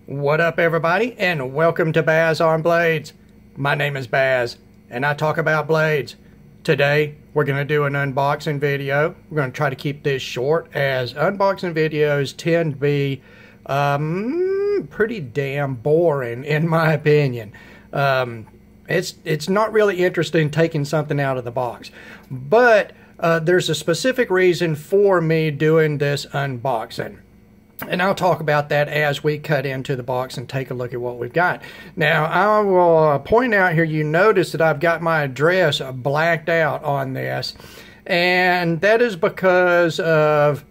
What up, everybody, and welcome to Baz on Blades. My name is Baz, and I talk about blades. Today, we're going to do an unboxing video. We're going to try to keep this short, as unboxing videos tend to be pretty damn boring, in my opinion. It's not really interesting taking something out of the box, but there's a specific reason for me doing this unboxing. And I'll talk about that as we cut into the box and take a look at what we've got. Now, I will point out here, you notice that I've got my address blacked out on this. And that is because of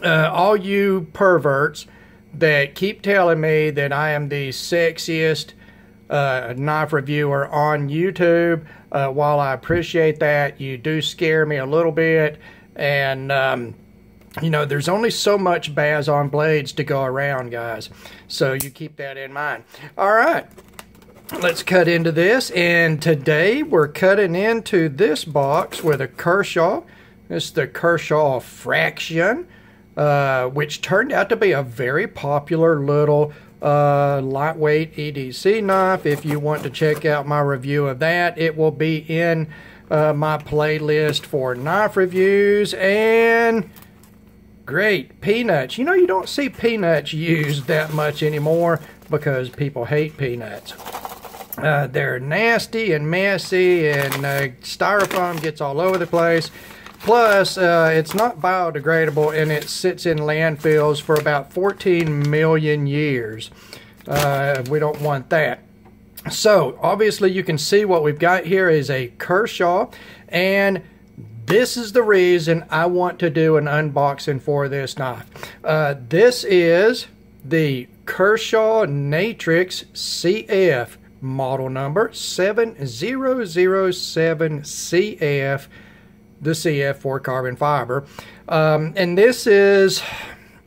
all you perverts that keep telling me that I am the sexiest knife reviewer on YouTube. While I appreciate that, you do scare me a little bit. And you know, there's only so much Baz on Blades to go around, guys. So you keep that in mind. All right, let's cut into this. And today we're cutting into this box with a Kershaw. It's the Kershaw Fraction, which turned out to be a very popular little lightweight EDC knife. If you want to check out my review of that, it will be in my playlist for knife reviews. And great, peanuts. You know, you don't see peanuts used that much anymore because people hate peanuts. They're nasty and messy, and styrofoam gets all over the place. Plus, it's not biodegradable, and it sits in landfills for about 14 million years. We don't want that. So, obviously, you can see what we've got here is a Kershaw, and this is the reason I want to do an unboxing for this knife. This is the Kershaw Natrix CF, model number 7007CF, the CF for carbon fiber. And this is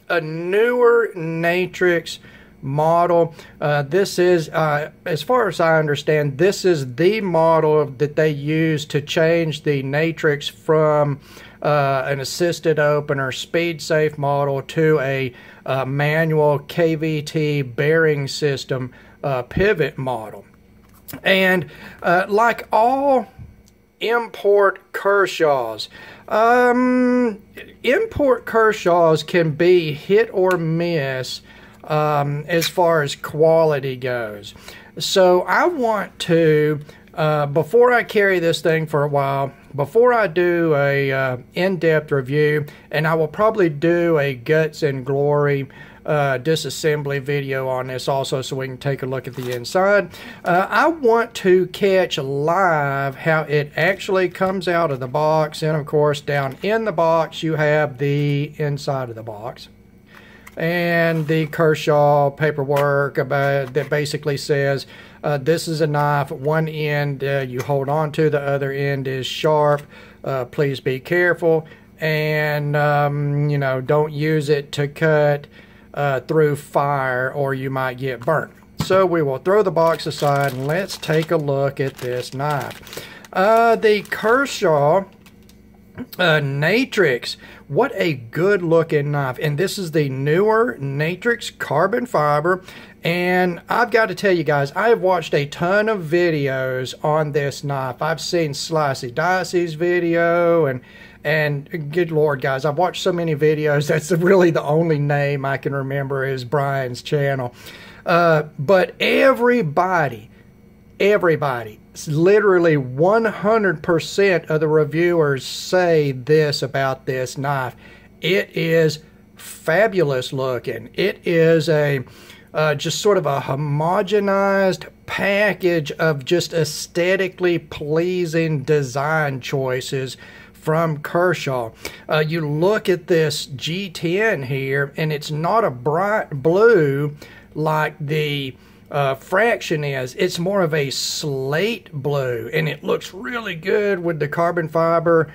a newer Natrix model. This is, as far as I understand, this is the model that they use to change the Natrix from an assisted opener speed safe model to a manual KVT bearing system pivot model. And like all import Kershaws, import Kershaws can be hit or miss as far as quality goes. So I want to, before I carry this thing for a while, before I do a in-depth review, and I will probably do a guts and glory disassembly video on this also, so we can take a look at the inside. I want to catch live how it actually comes out of the box, and of course down in the box you have the inside of the box and the Kershaw paperwork about that basically says this is a knife, one end you hold on to, the other end is sharp, please be careful, and you know, don't use it to cut through fire or you might get burnt. So we will throw the box aside and let's take a look at this knife. The Kershaw Natrix, what a good looking knife. And this is the newer Natrix carbon fiber. And I've got to tell you guys, I have watched a ton of videos on this knife. I've seen Slicey Dicey's video, and good Lord, guys, I've watched so many videos. That's really the only name I can remember is Brian's channel. But everybody, literally 100% of the reviewers say this about this knife. It is fabulous looking. It is a just sort of a homogenized package of just aesthetically pleasing design choices from Kershaw. You look at this G10 here, and it's not a bright blue like the Fraction is. It's more of a slate blue, and it looks really good with the carbon fiber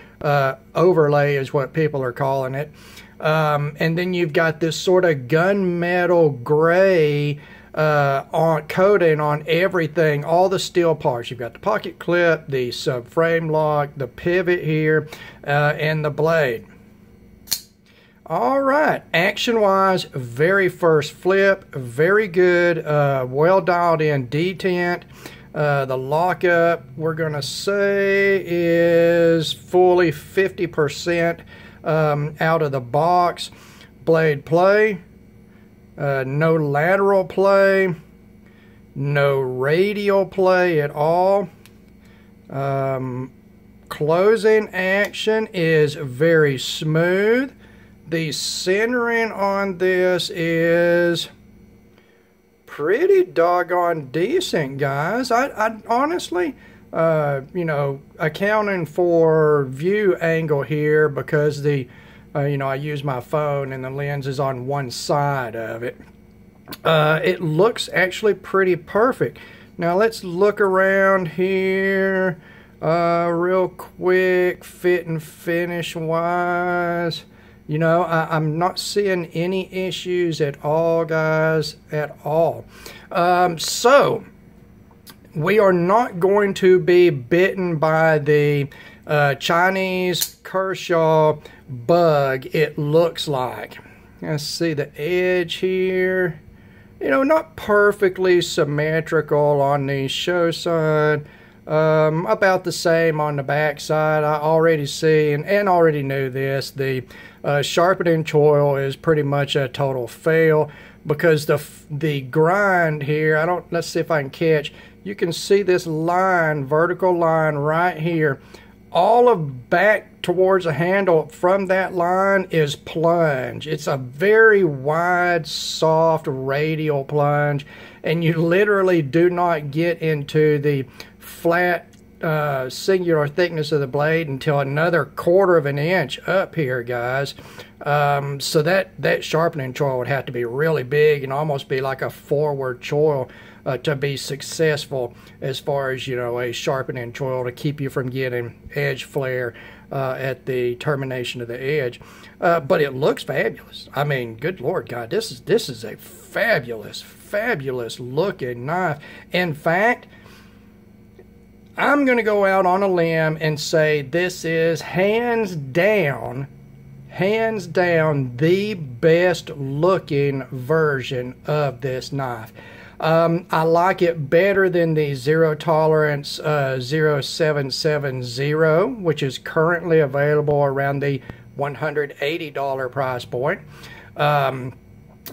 overlay is what people are calling it. And then you've got this sort of gunmetal gray coating on everything, all the steel parts. You've got the pocket clip, the subframe lock, the pivot here, and the blade. All right, action-wise, very first flip, very good, well dialed in detent. The lockup, we're going to say, is fully 50% out of the box. Blade play, no lateral play, no radial play at all. Closing action is very smooth. The centering on this is pretty doggone decent, guys. I honestly, you know, accounting for view angle here, because the, you know, I use my phone and the lens is on one side of it. It looks actually pretty perfect. Now let's look around here real quick, fit and finish wise. You know, I'm not seeing any issues at all, guys, at all. So, we are not going to be bitten by the Chinese Kershaw bug, it looks like. Let's see the edge here. You know, not perfectly symmetrical on the show side. About the same on the back side. I already see and already knew this. The sharpening choil is pretty much a total fail, because the grind here, let's see if I can catch. You can see this line, vertical line right here. All of back towards the handle from that line is plunge. It's a very wide, soft radial plunge, and you literally do not get into the flat singular thickness of the blade until another 1/4 of an inch up here, guys. So that sharpening choil would have to be really big and almost be like a forward choil to be successful, as far as, you know, a sharpening choil to keep you from getting edge flare at the termination of the edge. But it looks fabulous. I mean, good Lord, God, this is a fabulous looking knife. In fact, I'm going to go out on a limb and say this is hands down the best looking version of this knife. I like it better than the Zero Tolerance 0770, which is currently available around the $180 price point. And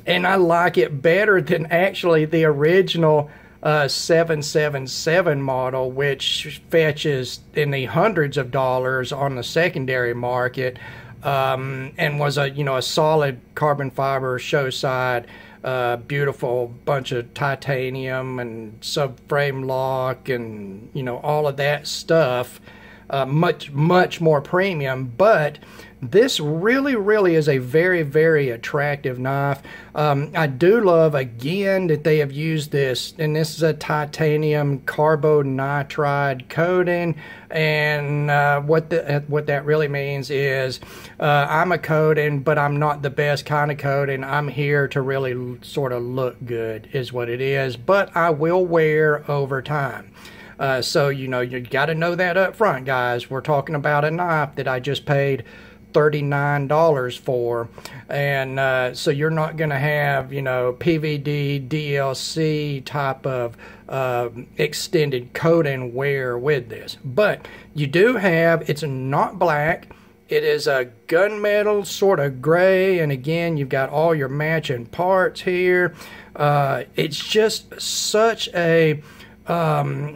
I like it better than actually the original 777 model, which fetches in the hundreds of dollars on the secondary market, and was a solid carbon fiber show side, beautiful bunch of titanium and subframe lock and all of that stuff, much more premium. But this really is a very attractive knife. I do love, again, that they have used this, and this is a titanium carbonitride coating. And what that really means is I'm a coating, but I'm not the best kind of coating. I'm here to really sort of look good, is what it is. But I will wear over time. So you got to know that up front, guys. We're talking about a knife that I just paid $39 for, and so you're not going to have PVD DLC type of extended coating wear with this. But you do have, it's not black, it is a gunmetal sort of gray, and again you've got all your matching parts here. It's just such a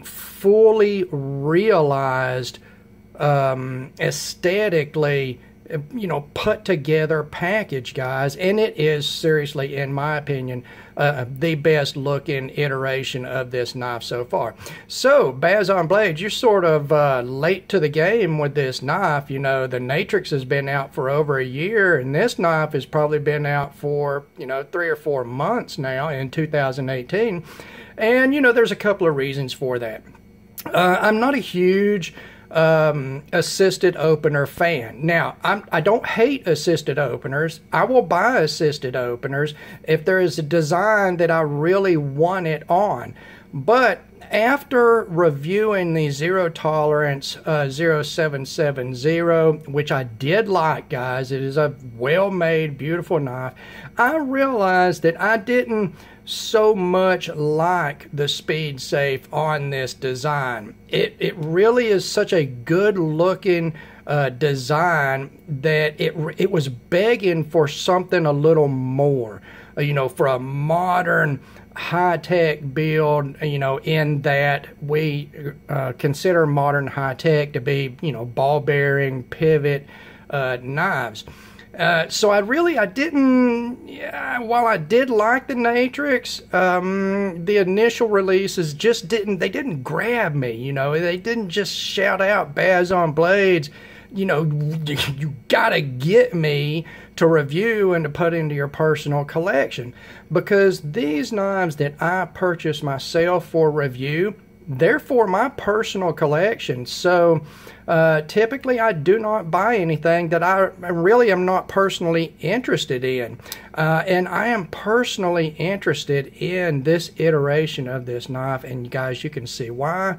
fully realized, aesthetically put together package, guys, and it is seriously, in my opinion, the best looking iteration of this knife so far. So, Baz on Blades, you're sort of late to the game with this knife. The Natrix has been out for over a year, and this knife has probably been out for 3 or 4 months now in 2018. And there's a couple of reasons for that. I'm not a huge assisted opener fan. Now, I don't hate assisted openers. I will buy assisted openers if there is a design that I really want it on. But after reviewing the Zero Tolerance 0770, which I did like, guys, it is a well-made, beautiful knife, I realized that I didn't so much like the Speed Safe on this design. It really is such a good looking design that it was begging for something a little more, you know, for a modern high-tech build, you know, in that we consider modern high-tech to be, you know, ball bearing pivot knives. So I didn't, while I did like the Natrix, the initial releases just didn't grab me, you know. They didn't just shout out Baz on Blades, you know, you gotta get me to review and to put into your personal collection. Because these knives that I purchased myself for review, they're for my personal collection. So typically I do not buy anything that I really am not personally interested in. And I am personally interested in this iteration of this knife, and you guys, you can see why.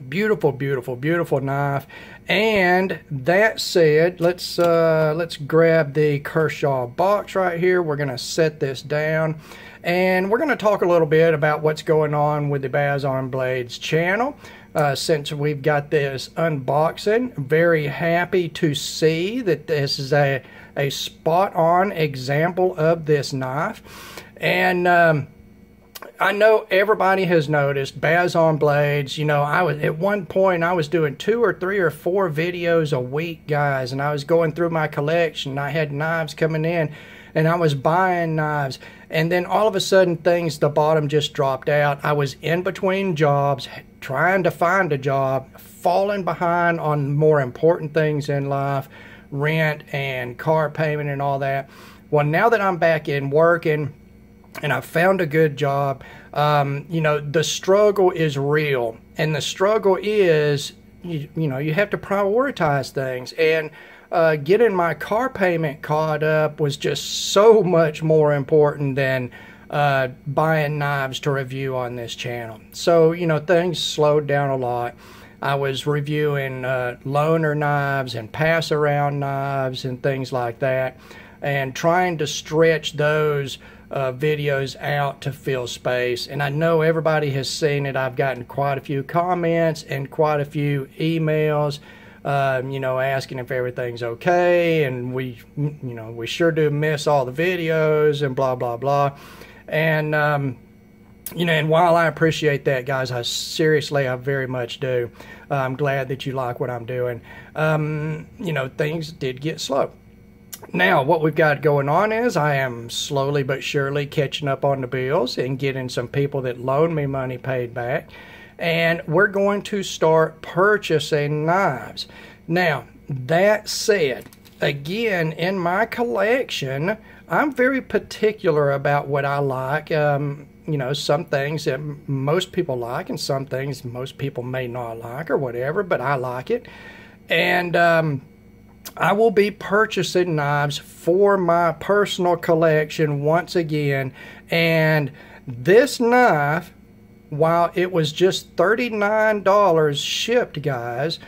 Beautiful, beautiful, beautiful knife. And that said, let's grab the Kershaw box right here. We're going to set this down, and we're going to talk a little bit about what's going on with the Baz on Blades channel. Since we've got this unboxing, very happy to see that this is a spot-on example of this knife. And I know everybody has noticed Baz on Blades. You know, at one point I was doing 2 or 3 or 4 videos a week, guys, and I was going through my collection. I had knives coming in, and I was buying knives, and then all of a sudden the bottom just dropped out. I was in between jobs, trying to find a job, falling behind on more important things in life, rent and car payment and all that. Well, now that I'm back in working, and I found a good job, you know, the struggle is real. And the struggle is, you know, you have to prioritize things. And getting my car payment caught up was just so much more important than buying knives to review on this channel. So, you know, things slowed down a lot. I was reviewing loaner knives and pass-around knives and things like that, and trying to stretch those videos out to fill space. And I know everybody has seen it. I've gotten quite a few comments and quite a few emails, you know, asking if everything's okay, and we sure do miss all the videos and blah blah blah. And you know, and while I appreciate that, guys, I very much do. I'm glad that you like what I'm doing. You know, things did get slow. Now, what we've got going on is I am slowly but surely catching up on the bills and getting some people that loan me money paid back. And we're going to start purchasing knives. Now, that said, again, in my collection, I'm very particular about what I like. You know, some things that most people like and some things most people may not like or whatever, but I like it. And I will be purchasing knives for my personal collection once again. And this knife, while it was just $39 shipped, guys,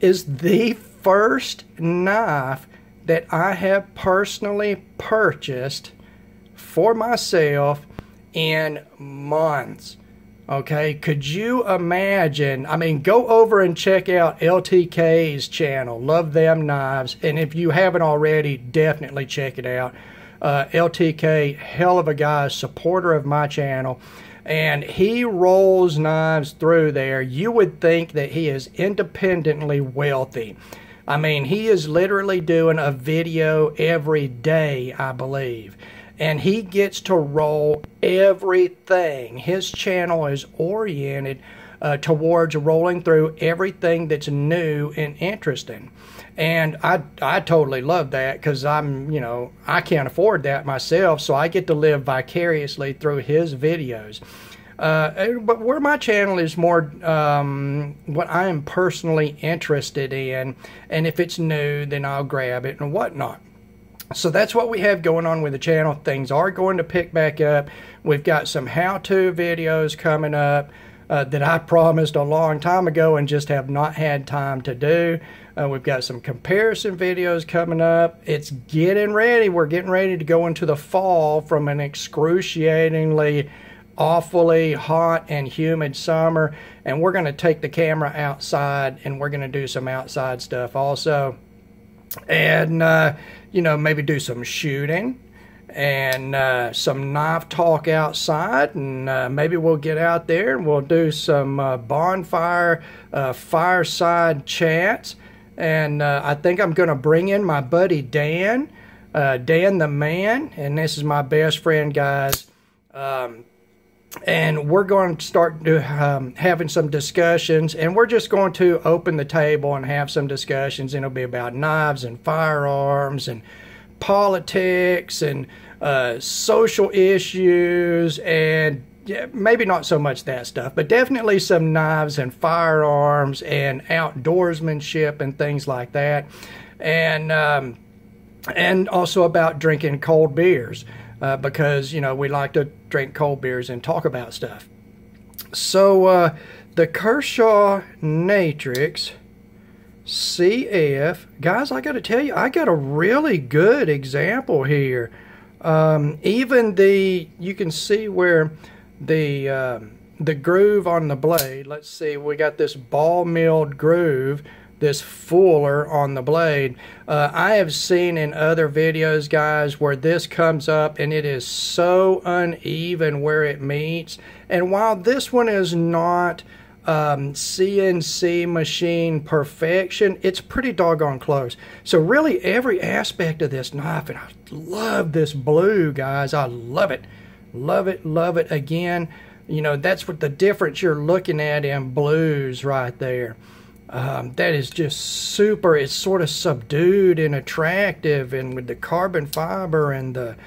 is the first knife that I have personally purchased for myself in months. Okay, could you imagine? I mean, go over and check out LTK's channel. Love them knives. And if you haven't already, definitely check it out. LTK, hell of a guy, supporter of my channel. And he rolls knives through there. You would think that he is independently wealthy. I mean, he is literally doing a video every day, I believe. And he gets to roll everything. His channel is oriented towards rolling through everything that's new and interesting. And I totally love that, because I'm, you know, I can't afford that myself, so I get to live vicariously through his videos. But where my channel is more what I am personally interested in, and if it's new, then I'll grab it and whatnot. So that's what we have going on with the channel. Things are going to pick back up. We've got some how-to videos coming up that I promised a long time ago and just have not had time to do. We've got some comparison videos coming up. It's getting ready. We're getting ready to go into the fall from an excruciatingly, awfully hot and humid summer. And we're going to take the camera outside and we're going to do some outside stuff also. And, you know, maybe do some shooting and some knife talk outside, and maybe we'll get out there and we'll do some bonfire fireside chats. And I think I'm going to bring in my buddy Dan, Dan the Man, and this is my best friend, guys. And we're going to start having some discussions, and we're just going to open the table and have some discussions, and it'll be about knives and firearms and politics and social issues, and yeah, maybe not so much that stuff, but definitely some knives and firearms and outdoorsmanship and things like that, and also about drinking cold beers, because, you know, we like to drink cold beers and talk about stuff. So the Kershaw Natrix CF, guys, I got to tell you, I got a really good example here. Even you can see where the groove on the blade, let's see, we got this ball milled groove, this fuller on the blade. I have seen in other videos, guys, where this comes up and it is so uneven where it meets. And while this one is not CNC machine perfection, it's pretty doggone close. So really every aspect of this knife, and I love this blue, guys, I love it. Love it, love it. Again, you know, that's what the difference you're looking at in blues right there. That is just super. It's sort of subdued and attractive, and with the carbon fiber and the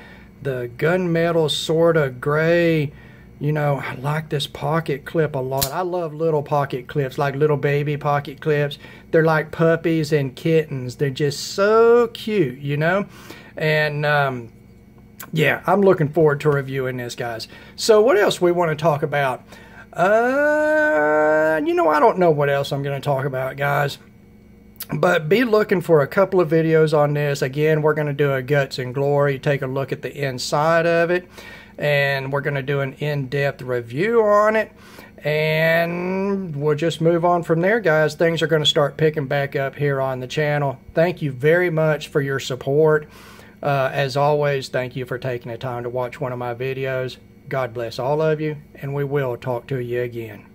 gunmetal sort of gray. You know, I like this pocket clip a lot. I love little pocket clips, like little baby pocket clips. They're like puppies and kittens. They're just so cute, you know? And yeah, I'm looking forward to reviewing this, guys. So what else we want to talk about? You know, I don't know what else I'm going to talk about, guys. But be looking for a couple of videos on this. Again, we're going to do a Guts and Glory, take a look at the inside of it. And we're going to do an in-depth review on it. And we'll just move on from there, guys. Things are going to start picking back up here on the channel. Thank you very much for your support. As always, thank you for taking the time to watch one of my videos. God bless all of you, and we will talk to you again.